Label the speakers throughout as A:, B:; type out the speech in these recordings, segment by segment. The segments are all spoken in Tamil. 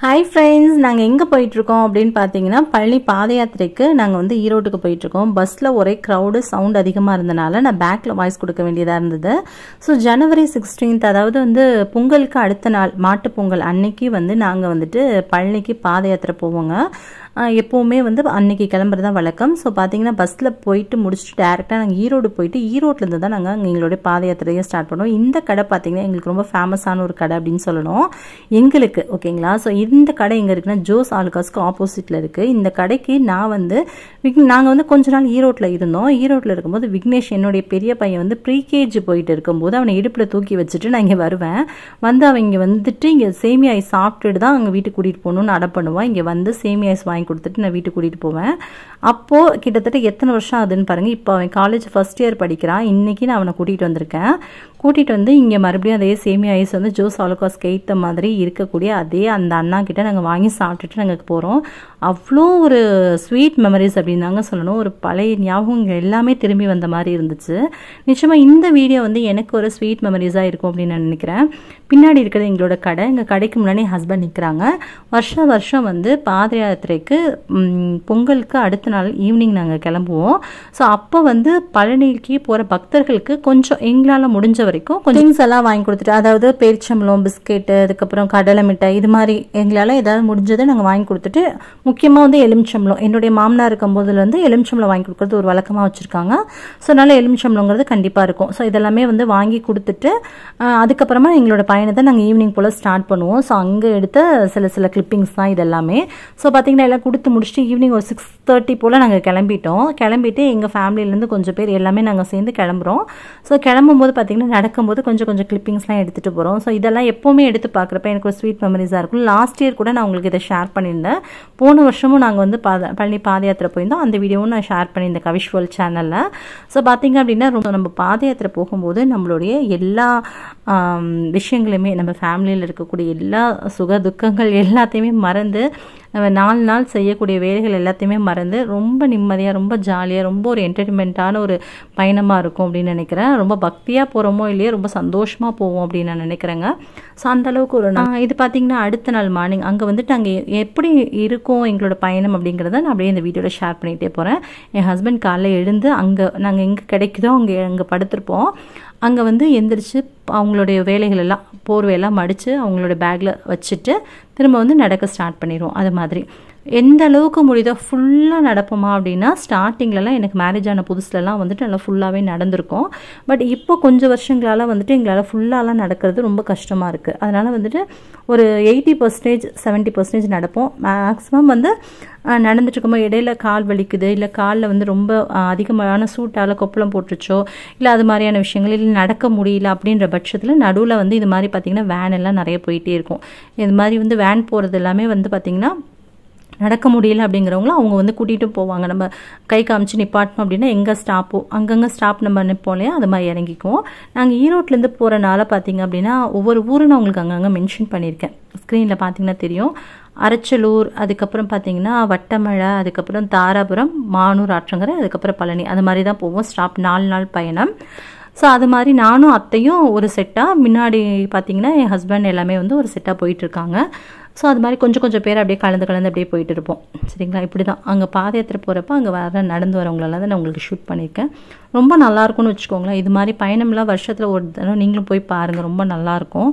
A: ஹாய் ஃப்ரெண்ட்ஸ், நாங்கள் எங்கே போயிட்டுருக்கோம் அப்படின்னு பார்த்தீங்கன்னா பழனி பாத யாத்திரைக்கு நாங்கள் வந்து ஈரோட்டுக்கு போயிட்டுருக்கோம். பஸ்ஸில் ஒரே க்ரௌடு, சவுண்ட் அதிகமாக இருந்தனால நான் பேக்கில் வாய்ஸ் கொடுக்க வேண்டியதாக இருந்தது. ஸோ ஜனவரி 16 அதாவது வந்து பொங்கலுக்கு அடுத்த நாள் மாட்டுப் பொங்கல் அன்னைக்கு வந்து நாங்கள் வந்துட்டு பழனிக்கு பாத யாத்திரை போவோங்க. எப்போவுமே வந்து அன்னைக்கு கிளம்புறது தான் வழக்கம். ஸோ பார்த்தீங்கன்னா பஸ்ஸில் போயிட்டு முடிச்சுட்டு டேரெக்டாக நாங்கள் ஈரோடு போயிட்டு ஈரோட்லேருந்து தான் நாங்கள் எங்களுடைய பாத யாத்திரையை ஸ்டார்ட் பண்ணுவோம். இந்த கடை பார்த்தீங்கன்னா எங்களுக்கு ரொம்ப ஃபேமஸான ஒரு கடை அப்படின்னு சொல்லணும் எங்களுக்கு, ஓகேங்களா. ஸோ இந்த கடை எங்கே இருக்குன்னா ஜோஸ் ஆலுகாஸ்க்கு ஆப்போசிட்டில் இருக்குது. இந்த கடைக்கு நாங்கள் வந்து கொஞ்ச நாள் ஈரோட்டில் இருந்தோம். ஈரோட்டில் இருக்கும்போது விக்னேஷ் என்னுடைய பெரிய பையன் வந்து ப்ரீகேஜி போயிட்டு இருக்கும்போது அவனை இடுப்பில் தூக்கி வச்சுட்டு நான் இங்கே வருவேன். வந்து அவன் இங்கே வந்துட்டு இங்கே சேமியா ஐஸ் சாப்பிட்டுட்டு தான் அங்கே வீட்டுக்கு கூட்டிகிட்டு போகணுன்னு அடை பண்ணுவான். இங்கே வந்து சேமியா ஐஸ் வாங்கி கொடுத்துட்டு நான் வீட்டுக்கு கூட்டிகிட்டு போவேன். அப்போது கிட்டத்தட்ட எத்தனை வருஷம் ஆகுதுன்னு பாருங்கள். இப்போ அவன் காலேஜ் ஃபர்ஸ்ட் இயர் படிக்கிறான். இன்றைக்கி நான் அவனை கூட்டிகிட்டு வந்திருக்கேன். கூட்டிகிட்டு வந்து இங்கே மறுபடியும் அதே சேமியா ஐஸ் வந்து ஜோஸ் ஆலுகாஸ்க்கு ஏற்ற மாதிரி இருக்கக்கூடிய அதே அந்த அண்ணா கிட்ட நாங்கள் வாங்கி சாப்பிட்டுட்டு நாங்கள் போகிறோம். அவ்வளோ ஒரு ஸ்வீட் மெமரிஸ் அப்படின்னு தாங்க சொல்லணும். ஒரு பழைய ஞாபகங்கள் எல்லாமே திரும்பி வந்த மாதிரி இருந்துச்சு. நிச்சயமாக இந்த வீடியோ வந்து எனக்கு ஒரு ஸ்வீட் மெமரிஸாக இருக்கும் அப்படின்னு நான் நினைக்கிறேன். பின்னாடி இருக்கிறது எங்களோட கடை. எங்கள் கடைக்கு முன்னாடி ஹஸ்பண்ட் நிற்கிறாங்க. வருஷம் வந்து பாத யாத்திரைக்கு பொங்கலுக்கு அடுத்த நாள் ஈவினிங் நாங்கள் கிளம்புவோம். ஸோ அப்போ வந்து பழனிக்கு போகிற பக்தர்களுக்கு கொஞ்சம் எங்களால் முடிஞ்ச வரைக்கும் கொஞ்சம் திங்ஸ் எல்லாம் வாங்கி கொடுத்துட்டு, அதாவது பேரிச்சம்பழம், பிஸ்கெட்டு, அதுக்கப்புறம் கடலை மிட்டாய், இது மாதிரி எங்களால் ஏதாவது முடிஞ்சதை நாங்கள் வாங்கி கொடுத்துட்டு, முக்கியமாக வந்து எலுமிச்சம்பழம், என்னுடைய மாமனார் இருக்கும்போதுல வந்து எலுமிச்சம்பழம் வாங்கி கொடுக்குறது ஒரு வழக்கமாக வச்சுருக்காங்க. ஸோ அதனால் எலுமிச்சம்பழங்கிறது கண்டிப்பாக இருக்கும். ஸோ இதெல்லாமே வந்து வாங்கி கொடுத்துட்டு அதுக்கப்புறமா எங்களோட பயணத்தை நாங்கள் ஈவினிங் போல் ஸ்டார்ட் பண்ணுவோம். ஸோ அங்கே எடுத்த சில கிளிப்பிங்ஸ் தான் இதெல்லாமே. ஸோ பார்த்தீங்கன்னா எல்லாம் கொடுத்து முடிச்சுட்டு ஈவினிங் ஒரு 6:30 போல் நாங்கள் கிளம்பிட்டு எங்கள் ஃபேமிலியிலேருந்து கொஞ்சம் பேர் எல்லாமே நாங்கள் சேர்ந்து கிளம்புறோம். ஸோ கிளம்பும்போது பார்த்தீங்கன்னா நடக்கும்போது கொஞ்சம் கிளிப்பிங்ஸ்லாம் எடுத்துகிட்டு போகிறோம். ஸோ இதெல்லாம் எப்போவுமே எடுத்து பார்க்குறப்ப எனக்கு ஒரு ஸ்வீட் மெமரிஸாக இருக்கும். லாஸ்ட் இயர் கூட நான் உங்களுக்கு இதை ஷேர் பண்ணியிருந்தேன். போன வருஷமும் நாங்கள் வந்து பழனி பாத யாத்திரை போயிருந்தோம். அந்த வீடியோவும் நான் ஷேர் பண்ணியிருந்தேன் கவிஷ்வல் சேனலில். ஸோ பார்த்தீங்க அப்படின்னா நம்ம பாத யாத்திரை போகும்போது நம்மளுடைய எல்லா விஷயங்களுமே, நம்ம ஃபேமிலியில் இருக்கக்கூடிய எல்லா சுக துக்கங்கள் எல்லாத்தையுமே மறந்து, நம்ம 4 நாள் செய்யக்கூடிய வேலைகள் எல்லாத்தையுமே மறந்து ரொம்ப நிம்மதியாக, ரொம்ப ஜாலியாக, ரொம்ப ஒரு என்டர்டைன்மெண்ட்டான ஒரு பயணமாக இருக்கும் அப்படின்னு நினைக்கிறேன். ரொம்ப பக்தியாக போகிறோமோ இல்லையோ ரொம்ப சந்தோஷமாக போவோம் அப்படின்னு நான் நினைக்கிறேங்க. ஸோ அந்தளவுக்கு ஒரு இது பார்த்திங்கன்னா அடுத்த நாள் மார்னிங் அங்கே வந்துட்டு அங்கே எப்படி இருக்கும் எங்களோட பயணம் அப்படிங்கிறத நான் அப்படியே இந்த வீடியோவில் ஷேர் பண்ணிகிட்டே போகிறேன். என் ஹஸ்பண்ட் காலையில் எழுந்து நாங்கள் எங்கே கிடைக்குதோ அங்கே படுத்திருப்போம். அங்கே வந்து எந்திரிச்சு அவங்களுடைய வேலைகள் எல்லாம் போர்வையெல்லாம் மடித்து அவங்களோட பேக்கில் வச்சுட்டு திரும்ப வந்து நடக்க ஸ்டார்ட் பண்ணிடுவோம். அது மாதிரி எந்த அளவுக்கு முடியுதோ ஃபுல்லாக நடப்போமா அப்படின்னா, ஸ்டார்டிங்லலாம் எனக்கு மேரேஜ் ஆன புதுசுலலாம் வந்துட்டு நல்லா ஃபுல்லாகவே நடந்திருக்கும். பட் இப்போ கொஞ்சம் வருஷங்களால் வந்துட்டு எங்களால் ஃபுல்லாலாம் நடக்கிறது ரொம்ப கஷ்டமாக இருக்குது. அதனால் வந்துட்டு ஒரு 80%, 70% நடப்போம். மேக்ஸிமம் வந்து நடந்துட்டு இருக்கும்போது இடையில கால் வலிக்குது, இல்லை காலில் வந்து ரொம்ப அதிகமான சூட்டால் கொப்பளம் போட்டுருச்சோ, இல்லை அது மாதிரியான விஷயங்கள், இல்லை நடக்க முடியல அப்படின்ற பட்சத்தில் நடுவில் வந்து இது மாதிரி பார்த்திங்கன்னா வேன் எல்லாம் நிறைய போயிட்டே இருக்கும். இது மாதிரி வந்து வேன் போகிறது எல்லாமே வந்து பார்த்திங்கன்னா நடக்க முடியல அப்படிங்கிறவங்களும் அவங்க வந்து கூட்டிகிட்டு போவாங்க. நம்ம கை காமிச்சு நிப்பாட்டணும் அப்படின்னா எங்கே ஸ்டாப்போ அங்கங்கே ஸ்டாப் நம்ம நிற்போம் இல்லையா, அது மாதிரி இறங்கிக்குவோம். நாங்கள் ஈரோட்லேருந்து போகிறனால பார்த்திங்க அப்படின்னா ஒவ்வொரு ஊரும் நான் உங்களுக்கு அங்கங்கே மென்ஷன் பண்ணியிருக்கேன். ஸ்க்ரீனில் பார்த்திங்கன்னா தெரியும். அரச்சலூர், அதுக்கப்புறம் பார்த்திங்கன்னா வட்டமழை, அதுக்கப்புறம் தாராபுரம், மானூர் ஆற்றங்கரை, அதுக்கப்புறம் பழனி, அது மாதிரி தான் போவோம். ஸ்டாப் 4 நாள் பயணம். ஸோ அது மாதிரி நானும் அத்தையும் ஒரு செட்டாக, முன்னாடி பார்த்திங்கன்னா என் ஹஸ்பண்ட் எல்லாமே வந்து ஒரு செட்டாக போயிட்டுருக்காங்க. ஸோ அது மாதிரி கொஞ்சம் பேர் அப்படியே கலந்து அப்படியே போயிட்டு இருப்போம். சரிங்களா, இப்படி தான் அங்கே பாத யாத்திரை போகிறப்ப அங்கே நடந்து வரவங்களெல்லாம் தான் நான் உங்களுக்கு ஷூட் பண்ணியிருக்கேன். ரொம்ப நல்லாயிருக்கும்னு வச்சுக்கோங்களேன். இது மாதிரி பயணம்லாம் வருஷத்தில் ஒரு தடவை நீங்களும் போய் பாருங்கள், ரொம்ப நல்லாயிருக்கும்.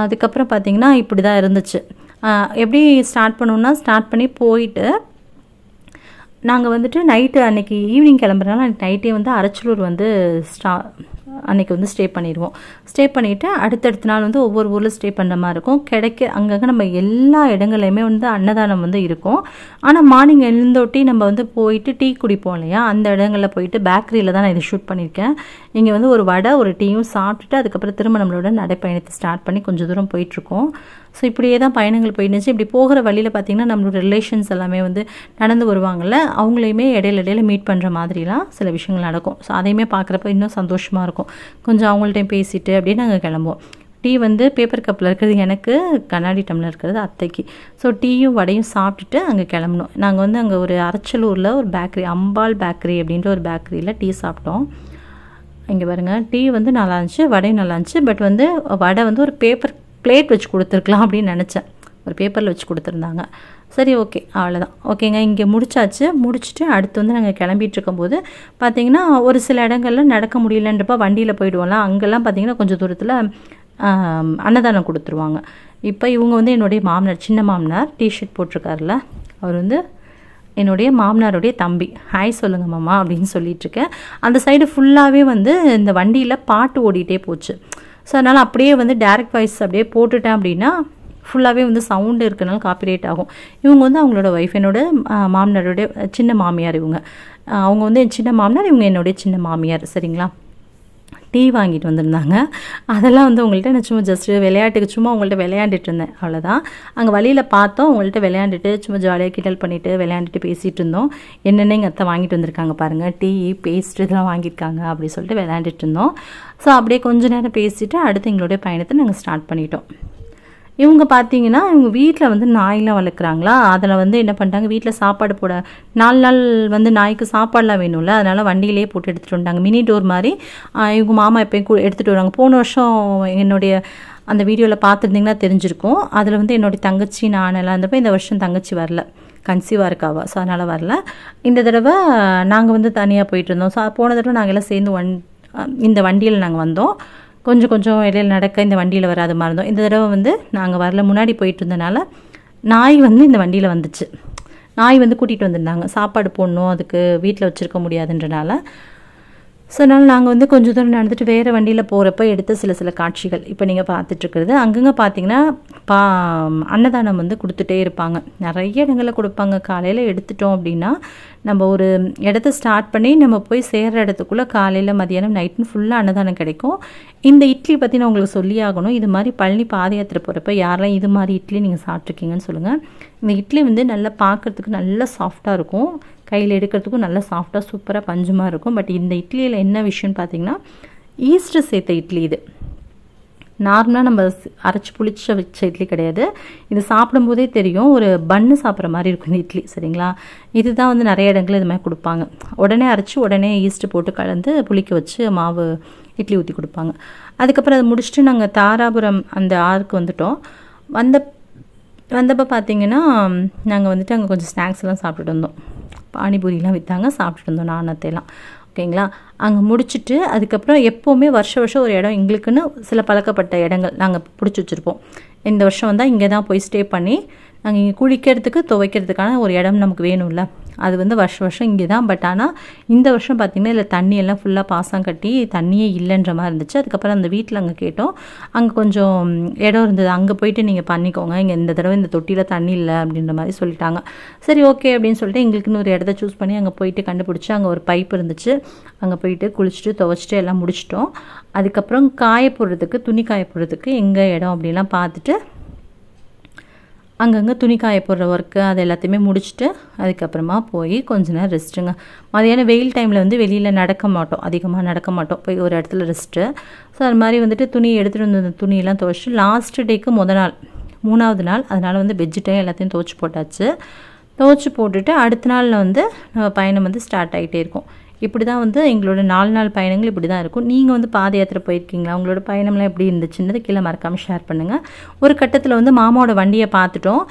A: அதுக்கப்புறம் பார்த்திங்கன்னா இப்படி தான் இருந்துச்சு. எப்படி ஸ்டார்ட் ஸ்டார்ட் பண்ணி போயிட்டு நாங்கள் வந்துட்டு நைட்டு அன்றைக்கி ஈவினிங் கிளம்புறதுனால நைட்டே வந்து அரச்சலூர் வந்து அன்றைக்கி வந்து ஸ்டே பண்ணிடுவோம். ஸ்டே பண்ணிவிட்டு அடுத்தடுத்த நாள் வந்து ஒவ்வொரு ஊரில் ஸ்டே பண்ணுற மாதிரி இருக்கும். அங்கங்கே நம்ம எல்லா இடங்கள்லையுமே வந்து அன்னதானம் வந்து இருக்கும். ஆனால் மார்னிங் எழுந்தோட்டி நம்ம வந்து போயிட்டு டீ குடிப்போம் இல்லையா, அந்த இடங்களில் போயிட்டு பேக்கரியில் தான் நான் இதை ஷூட் பண்ணியிருக்கேன். இங்கே வந்து ஒரு வடை ஒரு டீயும் சாப்பிட்டுட்டு அதுக்கப்புறம் திரும்ப நம்மளோட நடைப்பயணத்தை ஸ்டார்ட் பண்ணி கொஞ்சம் தூரம் போயிட்டுருக்கோம். ஸோ இப்படியே தான் பயணங்கள் போயிடுச்சு. இப்படி போகிற வழியில் பார்த்திங்கன்னா நம்மளோட ரிலேஷன்ஸ் எல்லாமே வந்து நடந்து வருவாங்கள்ல, அவங்களையுமே இடையில மீட் பண்ணுற மாதிரிலாம் சில விஷயங்கள் நடக்கும். ஸோ அதையுமே பார்க்குறப்ப இன்னும் சந்தோஷமாக இருக்கும். கொஞ்சம் அவங்கள்ட்டையும் பேசிட்டு அப்படியே நாங்கள் கிளம்புவோம். டீ வந்து பேப்பர் கப்பில் இருக்கிறது எனக்கு, கண்ணாடி டம்ளர் இருக்கிறது அத்தைக்கு. ஸோ டீயும் வடையும் சாப்பிட்டுட்டு அங்கே கிளம்பணும். நாங்கள் வந்து அங்கே ஒரு அரச்சலூரில் ஒரு பேக்கரி, அம்பாள் பேக்கரி அப்படின்ற ஒரு பேக்கரியில் டீ சாப்பிட்டோம். இங்கே பாருங்கள், டீ வந்து நல்லா இருந்துச்சு, வடையும் நல்லா இருந்துச்சு. பட் வந்து வடை வந்து ஒரு பேப்பர் பிளேட் வச்சு கொடுத்துருக்கலாம் அப்படின்னு நினச்சேன். ஒரு பேப்பரில் வச்சு கொடுத்துருந்தாங்க. சரி ஓகே அவ்வளோதான். ஓகேங்க, இங்கே முடிச்சாச்சு. முடிச்சுட்டு அடுத்து வந்து நாங்கள் கிளம்பிட்டு இருக்கும்போது பார்த்திங்கன்னா ஒரு சில இடங்கள்ல நடக்க முடியலன்றப்ப வண்டியில் போயிடுவோம்ல, அங்கெல்லாம் பார்த்திங்கன்னா கொஞ்சம் தூரத்தில் அன்னதானம் கொடுத்துருவாங்க. இப்போ இவங்க வந்து என்னுடைய மாமனார், சின்ன மாமனார் டிஷர்ட் போட்டிருக்காருல, அவர் வந்து என்னுடைய மாமனாருடைய தம்பி. ஹாய் சொல்லுங்கள் மாமா அப்படின்னு சொல்லிட்டுருக்கேன். அந்த சைடு ஃபுல்லாகவே வந்து இந்த வண்டியில் பாட்டு ஓடிட்டே போச்சு. ஸோ அதனால் அப்படியே வந்து டைரக்ட் வாய்ஸ் அப்படியே போட்டுட்டேன் அப்படின்னா ஃபுல்லாகவே வந்து சவுண்டு இருக்கனால காப்பிரைட் ஆகும். இவங்க வந்து அவங்களோட ஒய்ஃப், என்னோட மாமனாருடைய சின்ன மாமியார். இவங்க அவங்க வந்து என் சின்ன மாமனார், இவங்க என்னுடைய சின்ன மாமியார். சரிங்களா? டீ வாங்கிட்டு வந்திருந்தாங்க. அதெல்லாம் வந்து உங்கள்கிட்ட நான் சும்மா ஜஸ்ட்டு விளையாட்டுக்கு சும்மா உங்கள்கிட்ட விளையாண்டுட்டு இருந்தேன், அவ்வளோதான். அங்கே வழியில் பார்த்தோம், உங்கள்கிட்ட விளையாண்டுட்டு சும்மா ஜாலியாக கிண்டல் பண்ணிவிட்டு விளையாண்டுட்டு பேசிகிட்டு இருந்தோம். என்னென்ன எங்கள் அத்தை வாங்கிட்டு வந்திருக்காங்க பாருங்கள், டீ பேஸ்ட் இதெல்லாம் வாங்கியிருக்காங்க அப்படி சொல்லிட்டு விளையாண்டுட்டு இருந்தோம். ஸோ அப்படியே கொஞ்ச நேரம் பேசிவிட்டு அடுத்து எங்களுடைய பயணத்தை நாங்கள் ஸ்டார்ட் பண்ணிட்டோம். இவங்க பார்த்தீங்கன்னா இவங்க வீட்டில் வந்து நாயெலாம் வளர்க்குறாங்களா, அதில் வந்து என்ன பண்ணிட்டாங்க, வீட்டில் சாப்பாடு போட 4 நாள் வந்து நாய்க்கு சாப்பாடெலாம் வேணும்ல, அதனால் வண்டியிலே போட்டு எடுத்துகிட்டு வந்தாங்க. மினி டோர் மாதிரி இவங்க மாமா எப்போயும் எடுத்துகிட்டு வருவாங்க. போன வருஷம் என்னுடைய அந்த வீடியோவில் பார்த்துருந்தீங்கன்னா தெரிஞ்சிருக்கும். அதில் வந்து என்னுடைய தங்கச்சி நானெல்லாம் இருந்தப்போ, இந்த வருஷம் தங்கச்சி வரல, கன்சீவாக இருக்காவா, ஸோ அதனால் வரல. இந்த தடவை நாங்கள் வந்து தனியாக போயிட்டு இருந்தோம். ஸோ போன தடவை நாங்கள் எல்லாம் சேர்ந்து இந்த வண்டியில் நாங்கள் வந்தோம். கொஞ்சம் கொஞ்சம் இடையில நடக்க இந்த வண்டியில் வராது மாதிரி இருந்தோம். இந்த தடவை வந்து நாங்கள் வரல, முன்னாடி போயிட்டு இருந்தனால நாய் வந்து இந்த வண்டியில் வந்துச்சு. நாய் வந்து கூட்டிகிட்டு வந்திருந்தாங்க, சாப்பாடு போடணும், அதுக்கு வீட்டில் வச்சுருக்க முடியாதுன்றனால. ஸோ அதனால் நாங்கள் வந்து கொஞ்சம் தூரம் நடந்துட்டு வேறு வண்டியில் போகிறப்ப எடுத்த சில காட்சிகள் இப்போ நீங்கள் பார்த்துட்ருக்குறது. அங்கங்கே பார்த்தீங்கன்னா அன்னதானம் வந்து கொடுத்துட்டே இருப்பாங்க, நிறைய இடங்களில் கொடுப்பாங்க. காலையில் எடுத்துட்டோம் அப்படின்னா நம்ம ஒரு இடத்த ஸ்டார்ட் பண்ணி நம்ம போய் சேர்கிற இடத்துக்குள்ளே காலையில் மதியானம் நைட்டுன்னு ஃபுல்லாக அன்னதானம் கிடைக்கும். இந்த இட்லி பற்றி நான் உங்களுக்கு சொல்லி ஆகணும். இது மாதிரி பழனி பாத யாத்திரை போகிறப்ப யாரெல்லாம் இது மாதிரி இட்லி நீங்கள் சாப்பிட்ருக்கீங்கன்னு சொல்லுங்கள். இந்த இட்லி வந்து நல்லா பார்க்குறதுக்கு நல்லா சாஃப்டாக இருக்கும், கையில் எடுக்கிறதுக்கும் நல்லா சாஃப்டாக சூப்பராக பஞ்சுமாக இருக்கும். பட் இந்த இட்லியில் என்ன விஷயம்னு பார்த்தீங்கன்னா ஈஸ்டர் சேர்த்த இட்லி. இது நார்மலாக நம்ம அரைச்சி புளிச்ச வச்ச இட்லி கிடையாது. இது சாப்பிடும்போதே தெரியும், ஒரு பன்னு சாப்பிட்ற மாதிரி இருக்கும் இந்த இட்லி. சரிங்களா? இதுதான் வந்து நிறைய இடங்களில் இது மாதிரி கொடுப்பாங்க. உடனே அரைச்சி உடனே ஈஸ்ட்டு போட்டு கலந்து புளிக்க வச்சு மாவு இட்லி ஊற்றி கொடுப்பாங்க. அதுக்கப்புறம் அதை முடிச்சுட்டு நாங்கள் தாராபுரம் அந்த ஆறுக்கு வந்துட்டோம். வந்தப்போ பார்த்தீங்கன்னா நாங்கள் வந்துட்டு அங்கே கொஞ்சம் ஸ்நாக்ஸ் எல்லாம் சாப்பிட்டுட்டு வந்தோம். பானிபூரிலாம் விற்றாங்க, சாப்பிட்டுட்டு இருந்தோம் நானத்தையெல்லாம். ஓகேங்களா? அங்கே முடிச்சுட்டு அதுக்கப்புறம் எப்போவுமே வருஷம் ஒரு இடம் எங்களுக்குன்னு சில பழக்கப்பட்ட இடங்கள் நாங்கள் பிடிச்சி வச்சுருப்போம். இந்த வருஷம் வந்தால் இங்கே தான் போய் ஸ்டே பண்ணி நாங்கள் இங்கே குளிக்கிறதுக்கு துவைக்கிறதுக்கான ஒரு இடம் நமக்கு வேணும்ல, அது வந்து வருஷம் இங்கே தான். பட் ஆனால் இந்த வருஷம் பார்த்திங்கன்னா இல்லை தண்ணியெல்லாம் ஃபுல்லாக பாசம் கட்டி தண்ணியே இல்லைன்ற மாதிரி இருந்துச்சு. அதுக்கப்புறம் அந்த வீட்டில் அங்கே கேட்டோம், அங்கே கொஞ்சம் இடம் இருந்தது, அங்கே போயிட்டு நீங்கள் பண்ணிக்கோங்க, இங்கே இந்த தடவை இந்த தொட்டியில் தண்ணி இல்லை அப்படின்ற மாதிரி சொல்லிட்டாங்க. சரி ஓகே அப்படின்னு சொல்லிட்டு எங்களுக்குன்னு ஒரு இடத்த சூஸ் பண்ணி அங்கே போயிட்டு கண்டுபிடிச்சி அங்கே ஒரு பைப் இருந்துச்சு, அங்கே போயிட்டு குளிச்சுட்டு துவைச்சிட்டு எல்லாம் முடிச்சிட்டோம். அதுக்கப்புறம் காய போடுறதுக்கு துணி காய போடுறதுக்கு எங்கே இடம் அப்படின்லாம் பார்த்துட்டு அங்கங்கே துணி காய போடுற ஒர்க்கு அது எல்லாத்தையுமே முடிச்சுட்டு அதுக்கப்புறமா போய் கொஞ்ச நேரம் ரெஸ்ட்டுங்க. மதியானம் வெயில் டைமில் வந்து வெளியில் அதிகமாக நடக்க மாட்டோம், போய் ஒரு இடத்துல ரெஸ்ட்டு. ஸோ அது மாதிரி வந்துட்டு துணி எடுத்துகிட்டு வந்த துணியெல்லாம் துவைச்சிட்டு லாஸ்ட் டேக்கு நாள் 3வது நாள், அதனால் வந்து வெஜிட்டையும் எல்லாத்தையும் துவைச்சி போட்டாச்சு. துவைச்சி போட்டுட்டு அடுத்த நாளில் வந்து நம்ம பயணம் வந்து ஸ்டார்ட் ஆகிட்டே இருக்கும். இப்படி தான் வந்து எங்களோட 4 நாள் பயணங்கள் இப்படி தான் இருக்கும். நீங்கள் வந்து பாத யாத்திரை போயிருக்கீங்களா, உங்களோட பயணம்லாம் எப்படி இருந்துச்சுன்னு கீழே மறக்காமல் ஷேர் பண்ணுங்கள். ஒரு கட்டத்தில் வந்து மாமாவோட வண்டியை பார்த்துட்டோம்,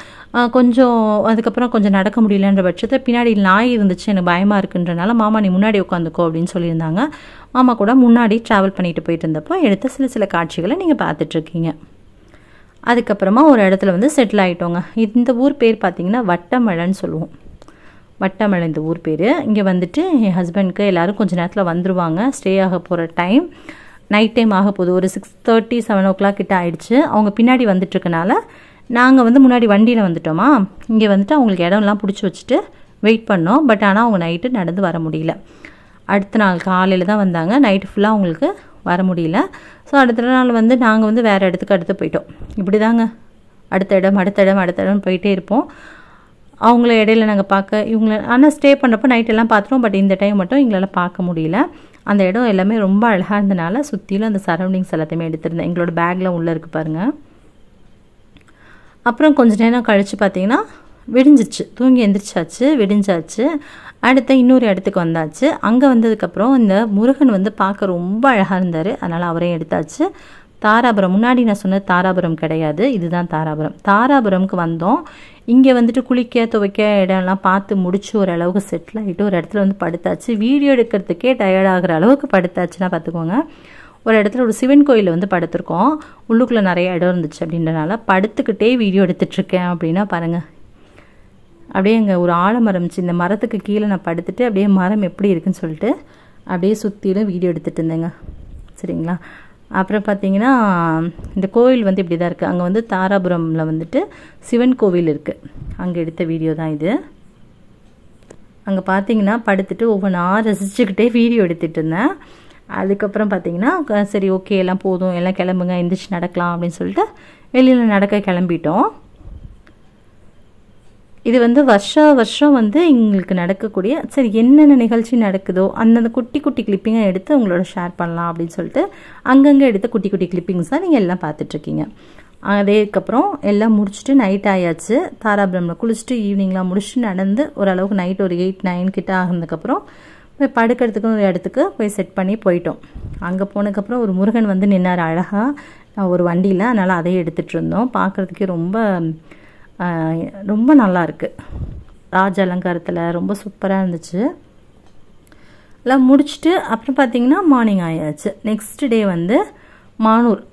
A: அதுக்கப்புறம் கொஞ்சம் நடக்க முடியலன்ற பட்சத்தில் பின்னாடி நாய் இருந்துச்சு, எனக்கு பயமாக இருக்குன்றனால மாமா நீ முன்னாடி உட்காந்துக்கோ அப்படின்னு சொல்லியிருந்தாங்க. மாமா கூட முன்னாடி ட்ராவல் பண்ணிட்டு போயிட்டு இருந்தப்போ எடுத்த சில காட்சிகளை நீங்கள் பார்த்துட்ருக்கீங்க. அதுக்கப்புறமா ஒரு இடத்துல வந்து செட்டில் ஆகிட்டோங்க. இந்த ஊர் பேர் பார்த்திங்கன்னா வட்டமலைன்னு சொல்லுவோம். வட்டமலை இந்த ஊர் பேர். இங்கே வந்துட்டு என் ஹஸ்பண்ட்க்கு எல்லோரும் கொஞ்சம் நேரத்தில் வந்துடுவாங்க. ஸ்டே ஆக போகிற டைம் நைட் டைம் ஆக போகுது, ஒரு 6:30 7 o'clock கிட்ட ஆயிடுச்சு. அவங்க பின்னாடி வந்துட்டுருக்கனால நாங்கள் வந்து முன்னாடி வண்டியில் வந்துட்டோமா, இங்கே வந்துட்டு அவங்களுக்கு இடம்லாம் பிடிச்சி வச்சுட்டு வெயிட் பண்ணோம். பட் ஆனால் அவங்க நைட்டு நடந்து வர முடியல. அடுத்த நாள் காலையில் தான் வந்தாங்க, நைட்டு ஃபுல்லாக அவங்களுக்கு வர முடியல. ஸோ அடுத்த நாள் வந்து நாங்கள் வந்து வேறு இடத்துக்கு அடுத்து போயிட்டோம். இப்படி தாங்க அடுத்த இடம் போயிட்டே இருப்போம். அவங்கள இடையில நாங்கள் இவங்கள ஆனால் ஸ்டே பண்ணுறப்போ நைட்டெல்லாம் பார்த்துருவோம். பட் இந்த டைம் மட்டும் எங்களால் பார்க்க முடியல. அந்த இடம் எல்லாமே ரொம்ப அழகாக இருந்தனால சுற்றிலும் அந்த சரௌண்டிங்ஸ் எல்லாத்தையுமே எடுத்திருந்தேன். எங்களோட பேக்கில் உள்ளே இருக்குது பாருங்கள். அப்புறம் கொஞ்சம் நேரம் கழித்து பார்த்தீங்கன்னா விடிஞ்சிச்சு, தூங்கி எந்திரிச்சாச்சு, விடிஞ்சாச்சு. அடுத்த இன்னொரு இடத்துக்கு வந்தாச்சு. அங்கே வந்ததுக்கப்புறம் இந்த முருகன் வந்து பார்க்க ரொம்ப அழகாக இருந்தார், அதனால் அவரையும் எடுத்தாச்சு. தாராபுரம் முன்னாடி நான் சொன்ன தாராபுரம் கிடையாது, இதுதான் தாராபுரம். தாராபுரம்க்கு வந்தோம். இங்கே வந்துட்டு குளிக்க துவைக்க இடம்லாம் பார்த்து முடிச்சு ஓரளவுக்கு செட்டில் ஆகிட்டு ஒரு இடத்துல வந்து படுத்தாச்சு. வீடியோ எடுக்கிறதுக்கே டயர்ட் ஆகிற அளவுக்கு படுத்தாச்சுன்னா பார்த்துக்கோங்க. ஒரு இடத்துல ஒரு சிவன் கோயிலில் வந்து படுத்திருக்கோம். உள்ளுக்குள்ளே நிறைய இடம் இருந்துச்சு அப்படின்றனால படுத்துக்கிட்டே வீடியோ எடுத்துட்ருக்கேன் அப்படின்னா பாருங்கள். அப்படியே அங்கே ஒரு ஆலமரம் இருந்துச்சு, இந்த மரத்துக்கு கீழே நான் படுத்துட்டு அப்படியே மரம் எப்படி இருக்குன்னு சொல்லிட்டு அப்படியே சுற்றிலும் வீடியோ எடுத்துகிட்டு இருந்தேங்க. சரிங்களா. அப்புறம் பார்த்தீங்கன்னா இந்த கோவில் வந்து இப்படி தான் இருக்குது. அங்கே வந்து தாராபுரமில் வந்துட்டு சிவன் கோவில் இருக்குது. அங்கே எடுத்த வீடியோ தான் இது. அங்கே பார்த்தீங்கன்னா படுத்துட்டு ஒவ்வொன்றா ரசிச்சுக்கிட்டே வீடியோ எடுத்துகிட்டு இருந்தேன். அதுக்கப்புறம் பார்த்தீங்கன்னா சரி ஓகே எல்லாம் போதும், எல்லாம் கிளம்புங்க, எந்திரிச்சு நடக்கலாம் அப்படின்னு சொல்லிட்டு வெளியில் நடக்க கிளம்பிட்டோம். இது வந்து வருஷம் வந்து எங்களுக்கு நடக்கக்கூடிய சரி என்னென்ன நிகழ்ச்சி நடக்குதோ அந்தந்த குட்டி குட்டி கிளிப்பிங்கை எடுத்து உங்களோட ஷேர் பண்ணலாம் அப்படின்னு சொல்லிட்டு அங்கங்கே எடுத்த குட்டி குட்டி கிளிப்பிங்ஸ் தான் நீங்கள் எல்லாம் பார்த்துட்ருக்கீங்க. அதுக்கப்புறம் எல்லாம் முடிச்சுட்டு நைட் ஆயாச்சு. தாராபுரமில் குளிச்சுட்டு ஈவினிங்லாம் முடிச்சுட்டு நடந்து ஓரளவுக்கு நைட் ஒரு 8-9 கிட்ட ஆகினதுக்கப்புறம் போய் படுக்கிறதுக்கு ஒரு இடத்துக்கு போய் செட் பண்ணி போயிட்டோம். அங்கே போனதுக்கப்புறம் ஒரு முருகன் வந்து நின்னார் அழகாக ஒரு வண்டியில். அதனால் அதையே எடுத்துகிட்டு இருந்தோம். பார்க்குறதுக்கே ரொம்ப நல்லா இருக்குது. ராஜ அலங்காரத்தில் ரொம்ப சூப்பராக இருந்துச்சு. எல்லாம் முடிச்சுட்டு அப்புறம் பார்த்திங்கன்னா மார்னிங் ஆயாச்சு. நெக்ஸ்ட் டே வந்து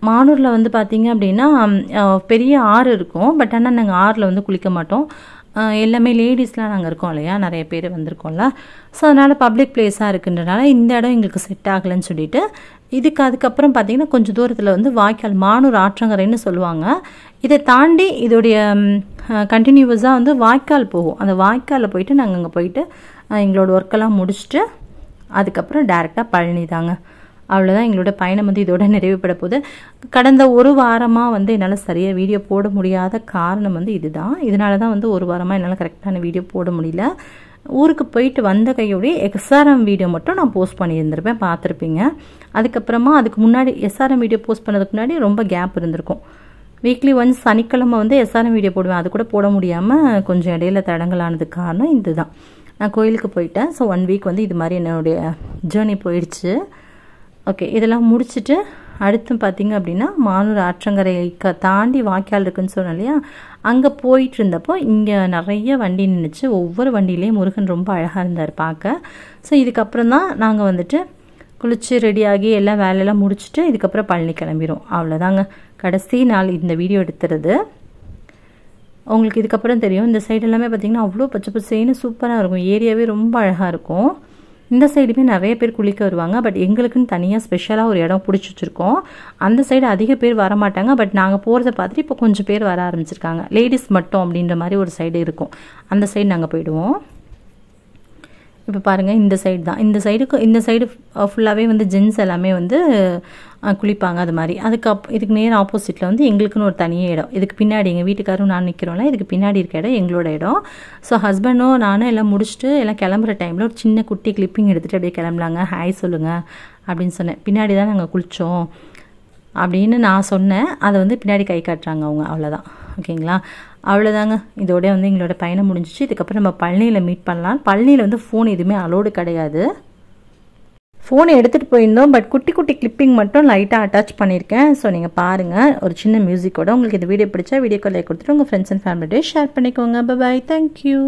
A: மானூரில் வந்து பார்த்திங்க அப்படின்னா பெரிய ஆறு இருக்கும். பட் ஆனால் நாங்கள் ஆறில் வந்து குளிக்க மாட்டோம். எல்லாமே லேடிஸ்லாம் நாங்கள் இருக்கோம் இல்லையா, நிறைய பேர் வந்திருக்கோம்ல. ஸோ அதனால் பப்ளிக் பிளேஸாக இருக்குன்றனால இந்த இடம் எங்களுக்கு செட் ஆகலைன்னு சொல்லிட்டு அதுக்கப்புறம் பார்த்திங்கன்னா கொஞ்சம் தூரத்தில் வந்து வாய்க்கால், மானூர் ஆற்றங்கரைன்னு சொல்லுவாங்க. இதை தாண்டி இதோடைய கண்டினியூவஸாக வந்து வாய்க்கால் போகும். அந்த வாய்க்காலில் போயிட்டு நாங்கள் அங்கே போயிட்டு எங்களோட ஒர்க்கெல்லாம் முடிச்சுட்டு அதுக்கப்புறம் டேரெக்டாக பழனி தாங்க. அவ்வளோதான் எங்களோட பயணம் வந்து இதோட நிறைவுபட போகுது. கடந்த ஒரு வாரமாக வந்து என்னால் சரியாக வீடியோ போட முடியாத காரணம் வந்து இதுதான். இதனால தான் வந்து ஒரு வாரமாக என்னால் கரெக்டான வீடியோ போட முடியல. ஊருக்கு போயிட்டு வந்த கையோடைய எஸ்ஆர்எம் வீடியோ மட்டும் நான் போஸ்ட் பண்ணியிருந்திருப்பேன், பார்த்துருப்பீங்க. அதுக்கப்புறமா அதுக்கு முன்னாடி எஸ்ஆர்எம் வீடியோ போஸ்ட் பண்ணதுக்கு முன்னாடி ரொம்ப கேப் இருந்திருக்கும். வீக்லி ஒன்ஸ் சனிக்கிழமை வந்து எஸ்ஆர்எம் வீடியோ போடுவேன். அது கூட போட முடியாமல் கொஞ்சம் இடையில தடங்கலானதுக்கு காரணம் இதுதான். நான் கோயிலுக்கு போயிட்டேன். ஸோ 1 வீக் வந்து இது மாதிரி என்னுடைய ஜேர்னி போயிடுச்சு. ஓகே, இதெல்லாம் முடிச்சுட்டு அடுத்து பார்த்திங்க அப்படின்னா மானூர் ஆற்றங்கரை தாண்டி வாய்க்கால் இருக்குன்னு சொன்னேன் இல்லையா, அங்கே போயிட்டு இருந்தப்போ இங்கே நிறைய வண்டி நின்றுச்சு. ஒவ்வொரு வண்டியிலையும் முருகன் ரொம்ப அழகாக இருந்தார் பார்க்க. ஸோ இதுக்கப்புறம் தான் நாங்கள் வந்துட்டு குளித்து ரெடியாகி எல்லாம் வேலையெல்லாம் முடிச்சுட்டு இதுக்கப்புறம் பழனி கிளம்பிடும். அவ்வளோதாங்க கடைசி நாள் இந்த வீடியோ எடுத்துறது. உங்களுக்கு இதுக்கப்புறம் தெரியும், இந்த சைடு எல்லாமே பார்த்திங்கன்னா அவ்வளோ பச்சை பச்சைன்னு சூப்பராக இருக்கும். ஏரியாவே ரொம்ப அழகாக இருக்கும். இந்த சைடுமே நிறைய பேர் குளிக்க வருவாங்க. பட் எங்களுக்குன்னு தனியாக ஸ்பெஷலாக ஒரு இடம் பிடிச்சி வச்சுருக்கோம். அந்த சைடு அதிக பேர் வரமாட்டாங்க. பட் நாங்கள் போகிறத பார்த்துட்டு இப்போ கொஞ்சம் பேர் வர ஆரம்பிச்சிருக்காங்க. லேடிஸ் மட்டும் அப்படின்ற மாதிரி ஒரு சைடு இருக்கும். அந்த சைடு நாங்கள் போயிடுவோம். இப்போ பாருங்கள் இந்த சைடு தான். இந்த சைடு ஃபுல்லாகவே வந்து ஜென்ஸ் எல்லாமே வந்து குளிப்பாங்க. அது மாதிரி இதுக்கு நேர் ஆப்போசிட்டில் வந்து எங்களுக்குன்னு ஒரு தனியே இடம். இதுக்கு பின்னாடி எங்கள் வீட்டுக்காரும் நான் நிற்கிறோம்ல, இதுக்கு பின்னாடி இருக்க இடம் எங்களோட இடம். ஸோ ஹஸ்பண்டும் நானும் எல்லாம் முடிச்சுட்டு எல்லாம் கிளம்புற டைமில் ஒரு சின்ன குட்டி கிளிப்பிங் எடுத்துகிட்டு அப்படியே கிளம்பலாங்க, ஹாய் சொல்லுங்கள் அப்படின்னு சொன்னேன். பின்னாடி தான் நாங்கள் குளித்தோம் அப்படின்னு நான் சொன்னேன். அதை வந்து பின்னாடி கை காட்டுறாங்க அவங்க. அவ்வளோதான். ஓகேங்களா, அவ்வளோதாங்க. இதோட வந்து எங்களோட பயணம் முடிஞ்சிச்சு. இதுக்கப்புறம் நம்ம பழனியில் மீட் பண்ணலாம். பழனியில் வந்து ஃபோன் எதுவுமே அலோடு கிடையாது. ஃபோனை எடுத்துகிட்டு போயிருந்தோம். பட் குட்டி குட்டி கிளிப்பிங் மட்டும் லைட்டாக அட்டாச் பண்ணியிருக்கேன். ஸோ நீங்கள் பாருங்கள் ஒரு சின்ன மியூசிக்கோட. உங்களுக்கு இந்த வீடியோ பிடிச்சா வீடியோக்கு லைக் கொடுத்துட்டு உங்கள் ஃப்ரெண்ட்ஸ் அண்ட் ஃபேமிலியோட ஷேர் பண்ணிக்கோங்க. Bye, thank you.